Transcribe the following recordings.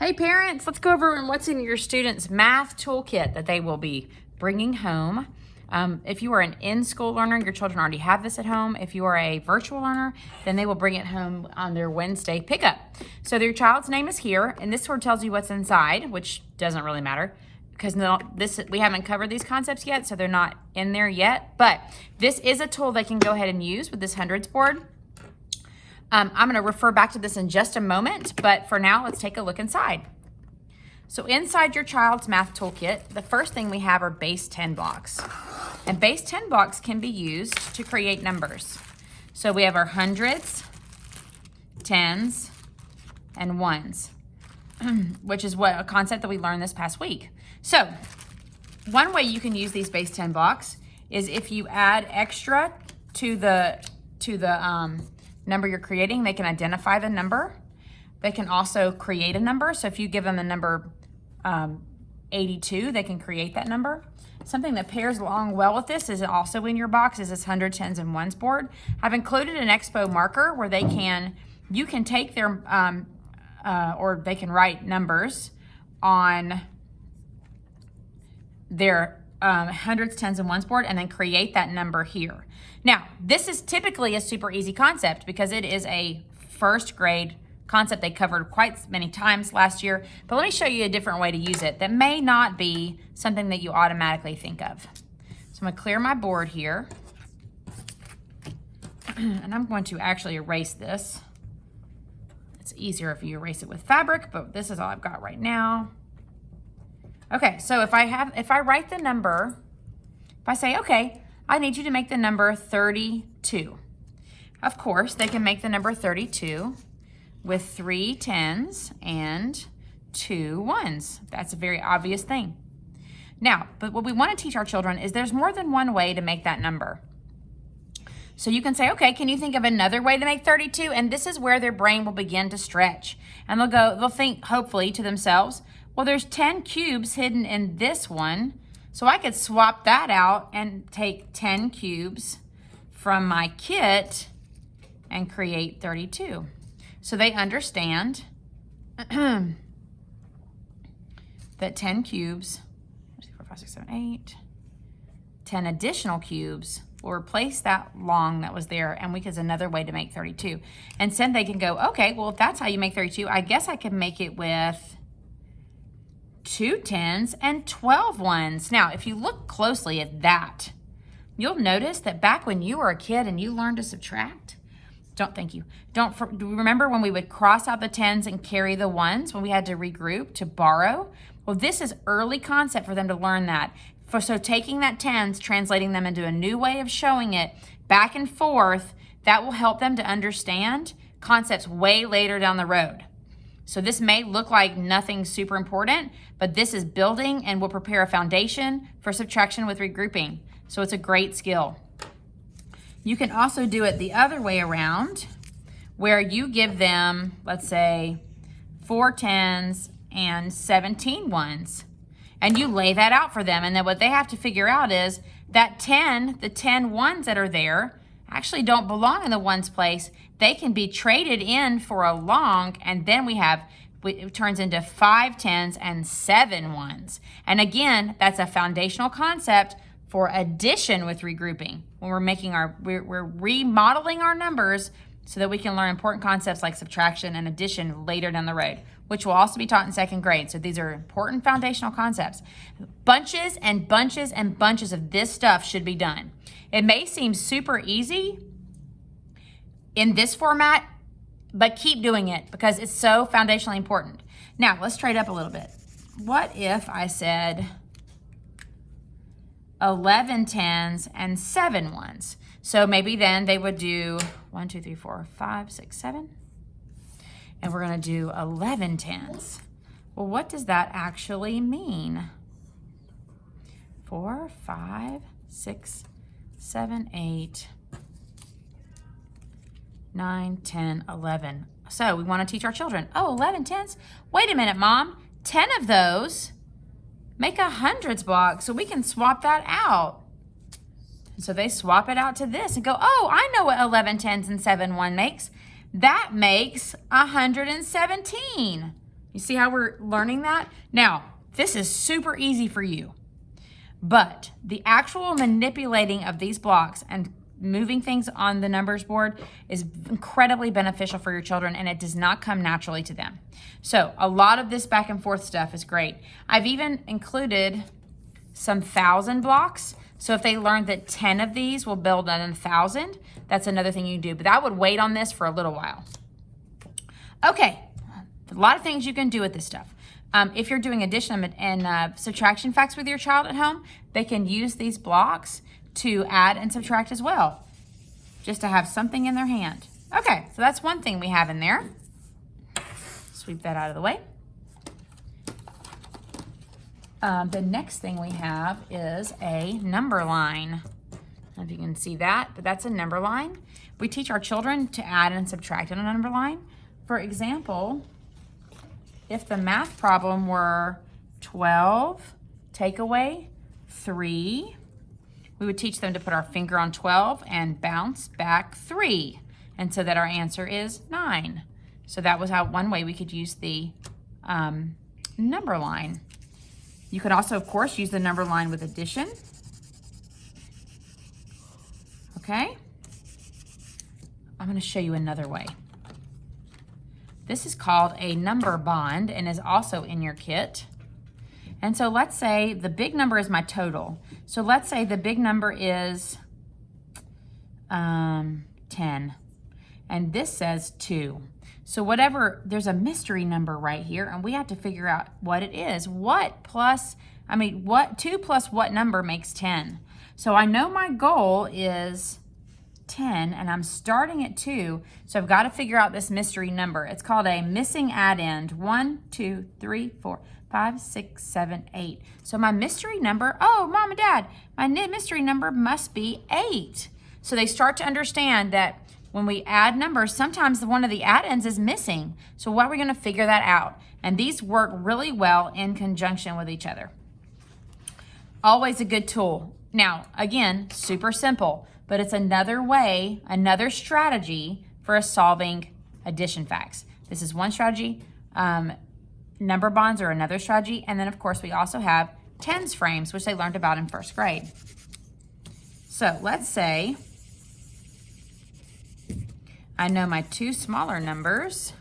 Hey parents, let's go over what's in your students' math toolkit that they will be bringing home. If you are an in-school learner, your children already have this at home. If you are a virtual learner, then they will bring it home on their Wednesday pickup. So their child's name is here, and this sort of tells you what's inside, which doesn't really matter because we haven't covered these concepts yet, so they're not in there yet. But this is a tool they can go ahead and use with this hundreds board. I'm going to refer back to this in just a moment, but for now, let's take a look inside. So inside your child's math toolkit, the first thing we have are base 10 blocks. And base 10 blocks can be used to create numbers. So we have our hundreds, tens, and ones, which is a concept that we learned this past week. So one way you can use these base 10 blocks is if you add extra to the number you're creating, they can identify the number. They can also create a number. So if you give them the number 82, they can create that number. Something that pairs along well with this is also in your box is this 100, tens, and ones board. I've included an Expo marker where you can take their, or they can write numbers on their hundreds, tens, and ones board and then create that number here. Now, this is typically a super easy concept because it is a first grade concept they covered quite many times last year, but let me show you a different way to use it that may not be something that you automatically think of. So I'm gonna clear my board here, and I'm going to actually erase this. It's easier if you erase it with fabric, but this is all I've got right now. Okay, so if I write the number, if I say, okay, I need you to make the number 32. Of course, they can make the number 32 with 3 tens and 2 ones. That's a very obvious thing. Now, but what we want to teach our children is there's more than one way to make that number. So you can say, okay, can you think of another way to make 32? And this is where their brain will begin to stretch. And they'll think, hopefully, to themselves, well, there's 10 cubes hidden in this one. So I could swap that out and take 10 cubes from my kit and create 32. So they understand that 10 cubes, 4, 5, 6, 7, 8, 10 additional cubes will replace that long that was there, and it's another way to make 32. And then they can go, okay, well, if that's how you make 32, I guess I can make it with 2 tens and 12 ones. Now, if you look closely at that, you'll notice that back when you were a kid and you learned to subtract, do you remember when we would cross out the tens and carry the ones when we had to regroup to borrow? Well, this is early concept for them to learn that. So taking that tens, translating them into a new way of showing it back and forth, that will help them to understand concepts way later down the road. So this may look like nothing super important, but this is building and will prepare a foundation for subtraction with regrouping. So it's a great skill. You can also do it the other way around, where you give them, let's say, 4 tens and 17 ones. And you lay that out for them. And then what they have to figure out is that the 10 ones that are there actually don't belong in the ones place. They can be traded in for a long, and then it turns into 5 tens and 7 ones. And again, that's a foundational concept for addition with regrouping. When we're remodeling our numbers so that we can learn important concepts like subtraction and addition later down the road, which will also be taught in 2nd grade. So these are important foundational concepts. Bunches and bunches and bunches of this stuff should be done. It may seem super easy in this format, but keep doing it because it's so foundationally important. Now, let's trade up a little bit. What if I said 11 tens and 7 ones? So maybe then they would do 1, 2, 3, 4, 5, 6, 7. And we're going to do 11 tens. Well, what does that actually mean? 4, 5, 6, 7, 8, 9, 10, 11. So we want to teach our children, 11 tens? Wait a minute, Mom. 10 of those make a hundreds block, so we can swap that out. So they swap it out to this and go, oh, I know what 11 tens and 7 1 makes. That makes 117. You see how we're learning that? Now, this is super easy for you, but the actual manipulating of these blocks and moving things on the numbers board is incredibly beneficial for your children, and it does not come naturally to them. So a lot of this back and forth stuff is great. I've even included some 1,000 blocks. So if they learn that 10 of these will build an 1,000, that's another thing you do. But I would wait on this for a little while. Okay, a lot of things you can do with this stuff. If you're doing addition and subtraction facts with your child at home, they can use these blocks to add and subtract as well, just to have something in their hand. Okay, so that's one thing we have in there. Sweep that out of the way. The next thing we have is a number line. I don't know if you can see that, but that's a number line. We teach our children to add and subtract on a number line. For example, if the math problem were 12, take away 3, we would teach them to put our finger on 12 and bounce back 3. And so that our answer is 9. So that was one way we could use the number line. You could also, of course, use the number line with addition. Okay? I'm going to show you another way. This is called a number bond and is also in your kit. And so let's say the big number is my total. So let's say the big number is 10. And this says 2. So whatever, there's a mystery number right here, and we have to figure out what it is. 2 plus what number makes 10? So I know my goal is 10, and I'm starting at 2, so I've got to figure out this mystery number. It's called a missing addend. 1, 2, 3, 4, 5, 6, 7, 8. So my mystery number, oh, Mom and Dad, my mystery number must be 8. So they start to understand that when we add numbers, sometimes one of the addends is missing. So what are we going to figure that out? And these work really well in conjunction with each other. Always a good tool. Now, again, super simple, but it's another way, another strategy for us solving addition facts. This is one strategy. Number bonds are another strategy. And then, of course, we also have tens frames, which they learned about in first grade. So let's say I know my two smaller numbers,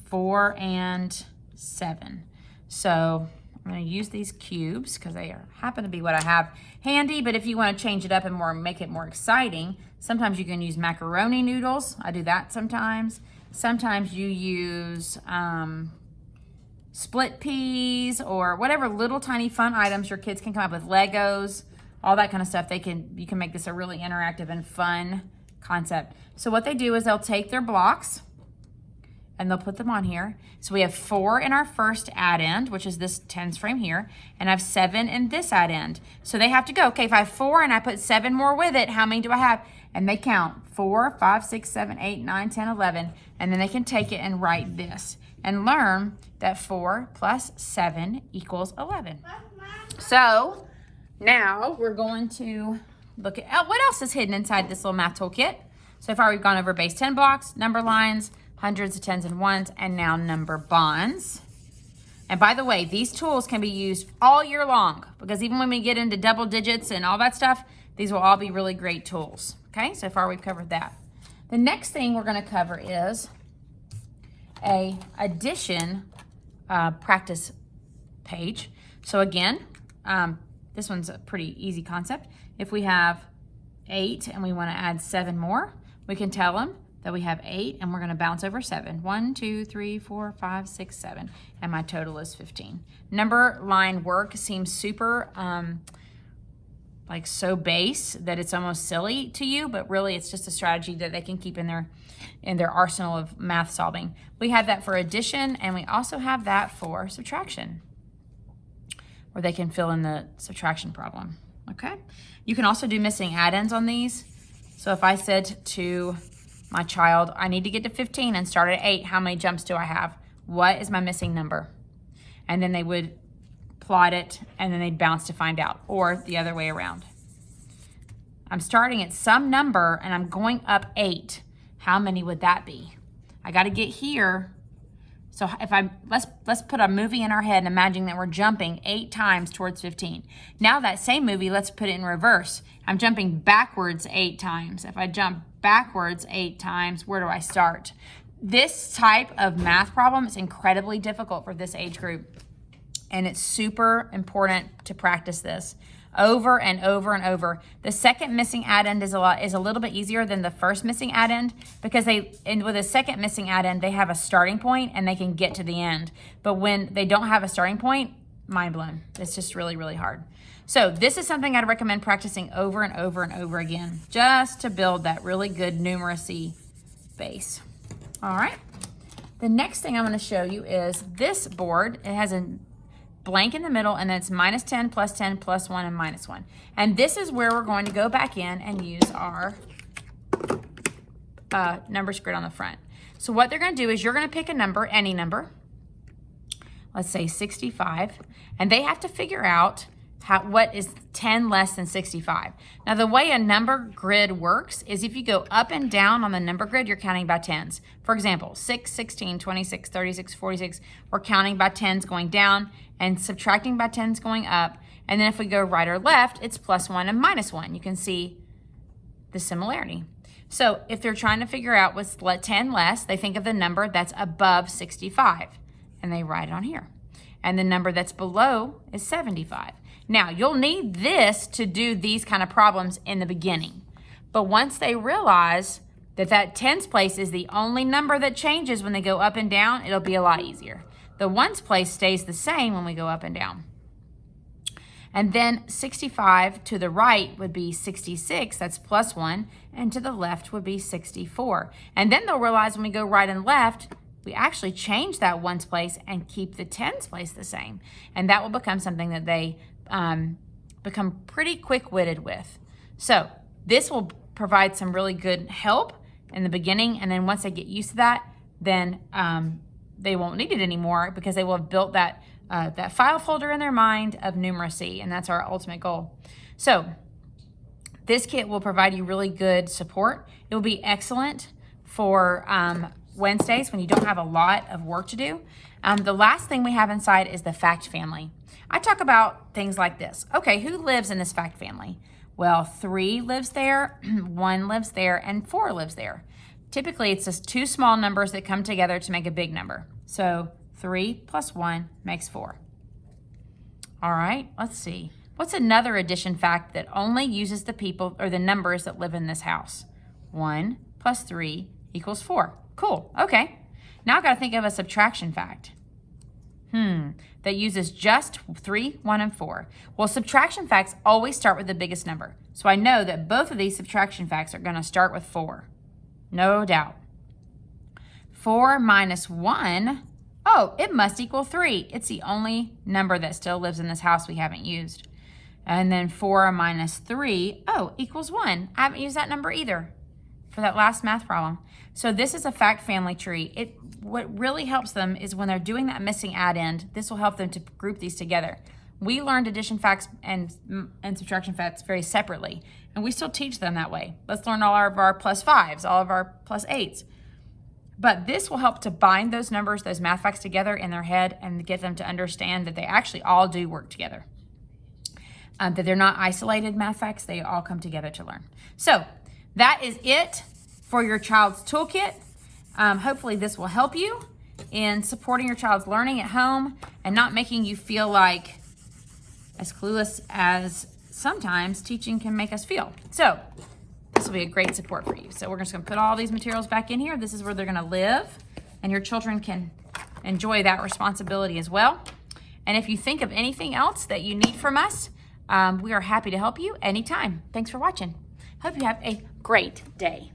4 and 7. So I'm going to use these cubes because they happen to be what I have handy. But if you want to change it up and make it more exciting, sometimes you can use macaroni noodles. I do that sometimes. Sometimes you use split peas or whatever little tiny fun items your kids can come up with. Legos, all that kind of stuff. You can make this a really interactive and fun concept. So what they do is they'll take their blocks and they'll put them on here. So we have 4 in our first addend, which is this tens frame here, and I have 7 in this addend. So they have to go, okay, if I have 4 and I put 7 more with it, how many do I have? And they count 4, 5, 6, 7, 8, 9, 10, 11, and then they can take it and write this and learn that 4 plus 7 equals 11. So now we're going to look at what else is hidden inside this little math toolkit. So far we've gone over base 10 blocks, number lines, hundreds of tens and ones, and now number bonds. And by the way, these tools can be used all year long because even when we get into double digits and all that stuff, these will all be really great tools. Okay, so far we've covered that. The next thing we're going to cover is a addition practice page. So again, this one's a pretty easy concept. If we have 8 and we want to add 7 more, we can tell them that we have 8 and we're going to bounce over 7. 1, 2, 3, 4, 5, 6, 7. And my total is 15. Number line work seems super like so base that it's almost silly to you, but really it's just a strategy that they can keep in their arsenal of math solving. We have that for addition, and we also have that for subtraction, where they can fill in the subtraction problem. Okay? You can also do missing addends on these. So if I said to my child, I need to get to 15 and start at 8, how many jumps do I have? What is my missing number? And then they would plot it, and then they'd bounce to find out, or the other way around. I'm starting at some number, and I'm going up 8. How many would that be? I got to get here So if let's put a movie in our head and imagine that we're jumping 8 times towards 15. Now that same movie, let's put it in reverse. I'm jumping backwards 8 times. If I jump backwards 8 times, where do I start? This type of math problem is incredibly difficult for this age group. And it's super important to practice this over and over and over. The second missing addend is a little bit easier than the first missing addend because with a second missing addend, they have a starting point and they can get to the end. But when they don't have a starting point, mind blown. It's just really, really hard. So this is something I'd recommend practicing over and over and over again, just to build that really good numeracy base. All right. The next thing I'm going to show you is this board. It has a blank in the middle, and then it's minus 10, plus 10, plus 1, and minus 1. And this is where we're going to go back in and use our numbers grid on the front. So what they're going to do is you're going to pick a number, any number, let's say 65, and they have to figure out what is 10 less than 65. Now the way a number grid works is if you go up and down on the number grid, you're counting by tens. For example, 6, 16, 26, 36, 46, we're counting by tens going down and subtracting by tens going up. And then if we go right or left, it's plus 1 and minus 1. You can see the similarity. So if they're trying to figure out what's 10 less, they think of the number that's above 65 and they write it on here. And the number that's below is 75. Now, you'll need this to do these kind of problems in the beginning. But once they realize that tens place is the only number that changes when they go up and down, it'll be a lot easier. The ones place stays the same when we go up and down. And then 65 to the right would be 66, that's plus 1, and to the left would be 64. And then they'll realize when we go right and left, we actually change that ones place and keep the tens place the same. And that will become something that they become pretty quick-witted with. So this will provide some really good help in the beginning, and then once they get used to that, then they won't need it anymore because they will have built that file folder in their mind of numeracy, and that's our ultimate goal. So this kit will provide you really good support. It will be excellent for Wednesdays when you don't have a lot of work to do. The last thing we have inside is the fact family. I talk about things like this. Okay, who lives in this fact family? Well, 3 lives there, 1 lives there, and 4 lives there. Typically, it's just 2 small numbers that come together to make a big number. So 3 plus 1 makes 4. All right, let's see. What's another addition fact that only uses the people or the numbers that live in this house? 1 plus 3 equals 4. Cool, okay. Now I've got to think of a subtraction fact. That uses just 3, 1, and 4. Well, subtraction facts always start with the biggest number. So I know that both of these subtraction facts are going to start with 4. No doubt. 4 minus 1, oh, it must equal 3. It's the only number that still lives in this house we haven't used. And then 4 minus 3, oh, equals 1. I haven't used that number either for that last math problem. So this is a fact family tree. What really helps them is when they're doing that missing addend, this will help them to group these together. We learned addition facts and subtraction facts very separately, and we still teach them that way. Let's learn all of our plus 5s, all of our plus 8s. But this will help to bind those numbers, those math facts together in their head and get them to understand that they actually all do work together. That they're not isolated math facts, they all come together to learn. So that is it for your child's toolkit. Hopefully this will help you in supporting your child's learning at home and not making you feel like as clueless as sometimes teaching can make us feel. So this will be a great support for you. So we're just going to put all these materials back in here. This is where they're going to live, and your children can enjoy that responsibility as well. And if you think of anything else that you need from us, we are happy to help you anytime. Thanks for watching. Hope you have a great day.